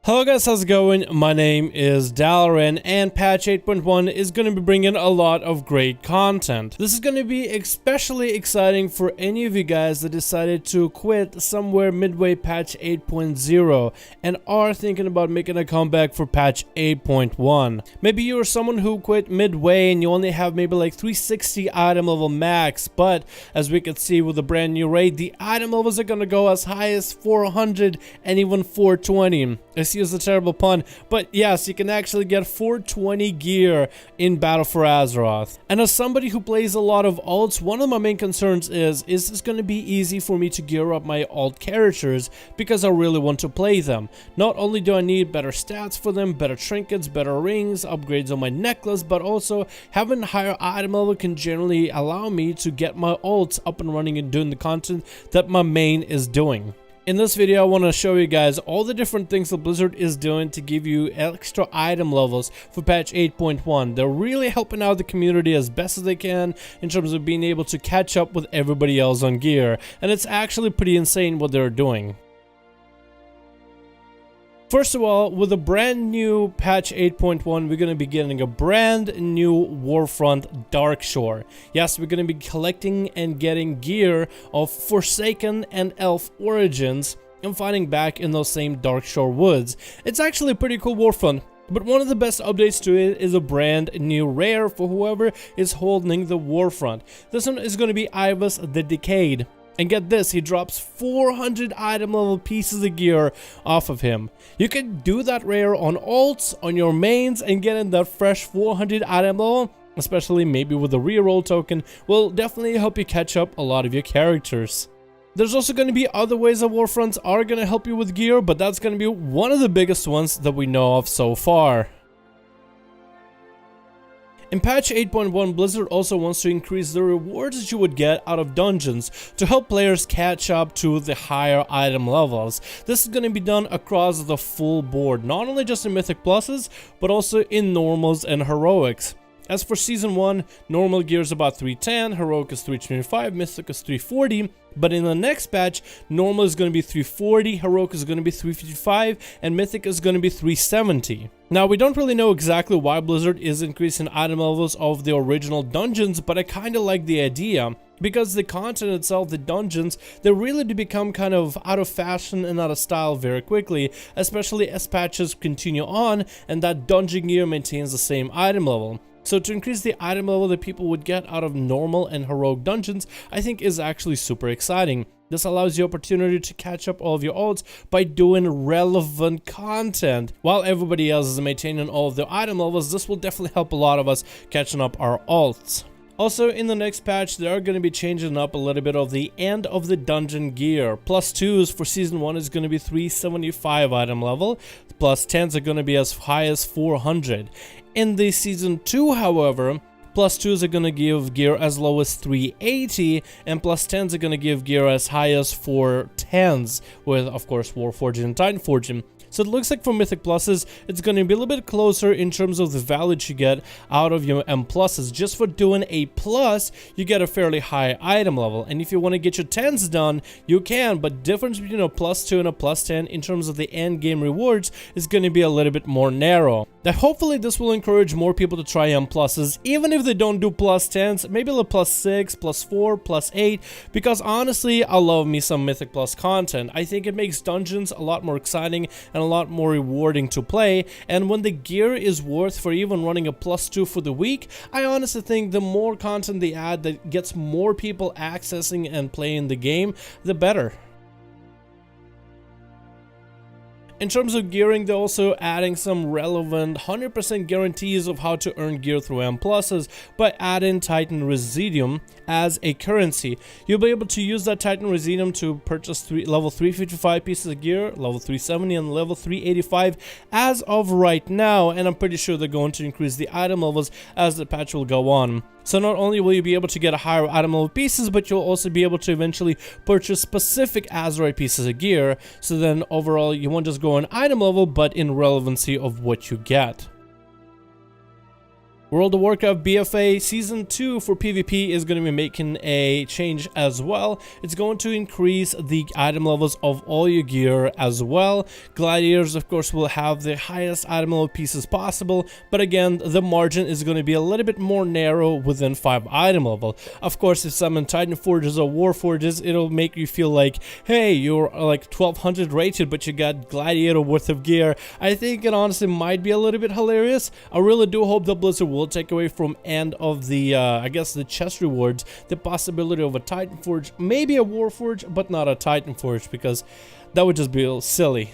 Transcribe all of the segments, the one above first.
Hello guys, how's it going? My name is Dalaran, and patch 8.1 is going to be bringing a lot of great content. This is going to be especially exciting for any of you guys that decided to quit somewhere midway patch 8.0 and are thinking about making a comeback for patch 8.1. Maybe you're someone who quit midway and you only have maybe like 360 item level max, but as we can see with the brand new raid, the item levels are going to go as high as 400 and even 420. Excuse the terrible pun, but yes, you can actually get 420 gear in Battle for Azeroth. And as somebody who plays a lot of alts, one of my main concerns is this going to be easy for me to gear up my alt characters because I really want to play them. Not only do I need better stats for them, better trinkets, better rings, upgrades on my necklace, but also having higher item level can generally allow me to get my alts up and running and doing the content that my main is doing. In this video, I want to show you guys all the different things that Blizzard is doing to give you extra item levels for patch 8.1. They're really helping out the community as best as they can in terms of being able to catch up with everybody else on gear, and it's actually pretty insane what they're doing. First of all, with a brand new patch 8.1, we're going to be getting a brand new Warfront Darkshore. Yes, we're going to be collecting and getting gear of Forsaken and Elf origins and fighting back in those same Darkshore woods. It's actually a pretty cool Warfront. But one of the best updates to it is a brand new rare for whoever is holding the Warfront. This one is going to be Ibis the Decayed. And get this, he drops 400 item level pieces of gear off of him. You can do that rare on alts, on your mains, and get in that fresh 400 item level, especially maybe with a reroll token, will definitely help you catch up a lot of your characters. There's also going to be other ways that Warfronts are going to help you with gear, but that's going to be one of the biggest ones that we know of so far. In patch 8.1, Blizzard also wants to increase the rewards that you would get out of dungeons to help players catch up to the higher item levels. This is going to be done across the full board, not only just in Mythic Pluses, but also in Normals and Heroics. As for Season 1, normal gear is about 310, Heroic is 325, Mythic is 340, but in the next patch, normal is going to be 340, Heroic is going to be 355, and Mythic is going to be 370. Now, we don't really know exactly why Blizzard is increasing item levels of the original dungeons, but I kind of like the idea. Because the content itself, the dungeons, they really do become kind of out of fashion and out of style very quickly, especially as patches continue on and that dungeon gear maintains the same item level. So to increase the item level that people would get out of normal and heroic dungeons, I think is actually super exciting. This allows you opportunity to catch up all of your alts by doing relevant content. While everybody else is maintaining all of their item levels, this will definitely help a lot of us catching up our alts. Also, in the next patch, they are going to be changing up a little bit of the end of the dungeon gear. Plus 2s for Season 1 is going to be 375 item level. Plus 10s are going to be as high as 400. In the Season 2, however, plus 2s are going to give gear as low as 380, and plus 10s are going to give gear as high as 410s, with, of course, Warforging and Titanforging. So it looks like for Mythic Pluses, it's going to be a little bit closer in terms of the value you get out of your M Pluses. Just for doing a plus, you get a fairly high item level. And if you want to get your 10s done, you can, but difference between a plus 2 and a plus 10 in terms of the end game rewards is going to be a little bit more narrow. Now, hopefully this will encourage more people to try M Pluses, even if they don't do plus 10s, maybe a plus 6, plus 4, plus 8, because honestly, I love me some Mythic Plus content. I think it makes dungeons a lot more exciting and a lot more rewarding to play, and when the gear is worth for even running a plus 2 for the week, I honestly think the more content they add that gets more people accessing and playing the game, the better. In terms of gearing, they're also adding some relevant 100% guarantees of how to earn gear through M Pluses by adding Titan Residuum as a currency. You'll be able to use that Titan Residuum to purchase level 355 pieces of gear, level 370 and level 385 as of right now, and I'm pretty sure they're going to increase the item levels as the patch will go on. So not only will you be able to get a higher item level pieces, but you'll also be able to eventually purchase specific Azeroth pieces of gear. So then overall, you won't just go on item level, but in relevancy of what you get. World of Warcraft BFA Season 2 for PvP is going to be making a change as well. It's going to increase the item levels of all your gear as well. Gladiators, of course, will have the highest item level pieces possible, but again, the margin is going to be a little bit more narrow within 5 item level. Of course, if summon Titan Forges or War Forges, it'll make you feel like, hey, you're like 1200 rated, but you got Gladiator worth of gear. I think it honestly might be a little bit hilarious. I really do hope that Blizzard will take away from end of the I guess the chest rewards the possibility of a Titan Forge, maybe a War Forge, but not a Titan Forge, because that would just be silly.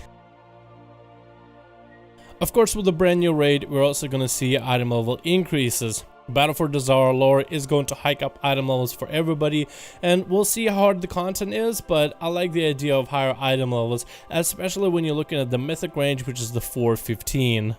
Of course, with the brand new raid, we're also going to see item level increases. Battle for Dalaran lore is going to hike up item levels for everybody, and we'll see how hard the content is, but I like the idea of higher item levels, especially when you're looking at the mythic range, which is the 415.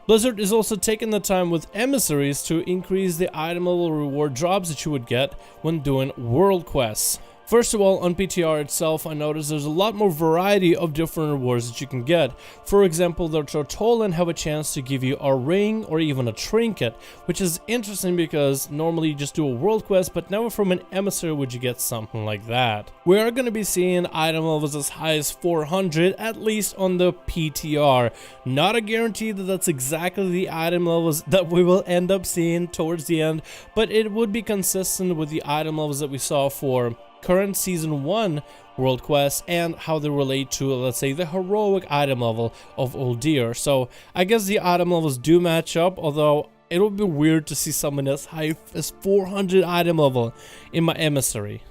Blizzard is also taking the time with Emissaries to increase the item level reward drops that you would get when doing world quests. First of all, on PTR itself, I noticed there's a lot more variety of different rewards that you can get. For example, the Tortolan have a chance to give you a ring or even a trinket, which is interesting because normally you just do a world quest, but never from an emissary would you get something like that. We are going to be seeing item levels as high as 400, at least on the PTR. Not a guarantee that that's exactly the item levels that we will end up seeing towards the end, but it would be consistent with the item levels that we saw for current season 1 world quests and how they relate to, let's say, the heroic item level of Uldir. So I guess the item levels do match up, although it would be weird to see someone as high as 400 item level in my emissary.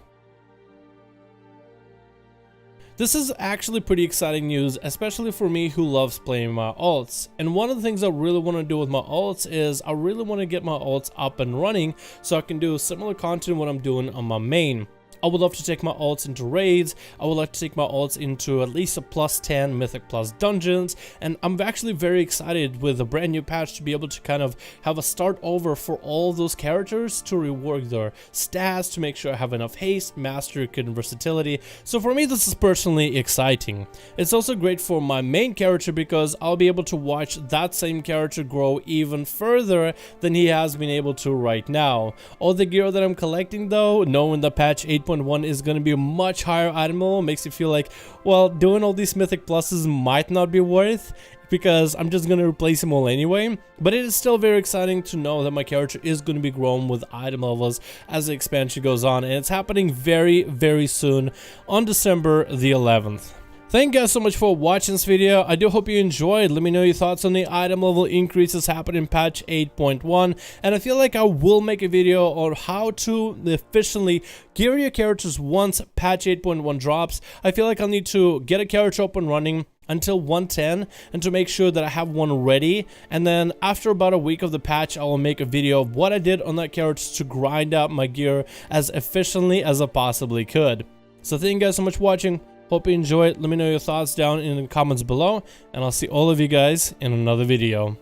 This is actually pretty exciting news, especially for me who loves playing my alts. And one of the things I really want to do with my alts is I really want to get my alts up and running so I can do similar content what I'm doing on my main. I would love to take my alts into raids. I would like to take my alts into at least a +10 Mythic Plus dungeons, and I'm actually very excited with a brand new patch to be able to kind of have a start over for all those characters to rework their stats, to make sure I have enough haste, mastery, and versatility. So for me, this is personally exciting. It's also great for my main character because I'll be able to watch that same character grow even further than he has been able to right now. All the gear that I'm collecting though, knowing the patch 8.1 is going to be a much higher item level, makes you feel like, well, doing all these mythic pluses might not be worth, because I'm just going to replace them all anyway. But it is still very exciting to know that my character is going to be grown with item levels as the expansion goes on, and it's happening very, very soon on December the 11th. Thank you guys so much for watching this video. I do hope you enjoyed. Let me know your thoughts on the item level increases happening in patch 8.1, and I feel like I will make a video on how to efficiently gear your characters once patch 8.1 drops. I feel like I'll need to get a character up and running until 110 and to make sure that I have one ready, and then after about a week of the patch I will make a video of what I did on that character to grind out my gear as efficiently as I possibly could. So thank you guys so much for watching. Hope you enjoyed. Let me know your thoughts down in the comments below, and I'll see all of you guys in another video.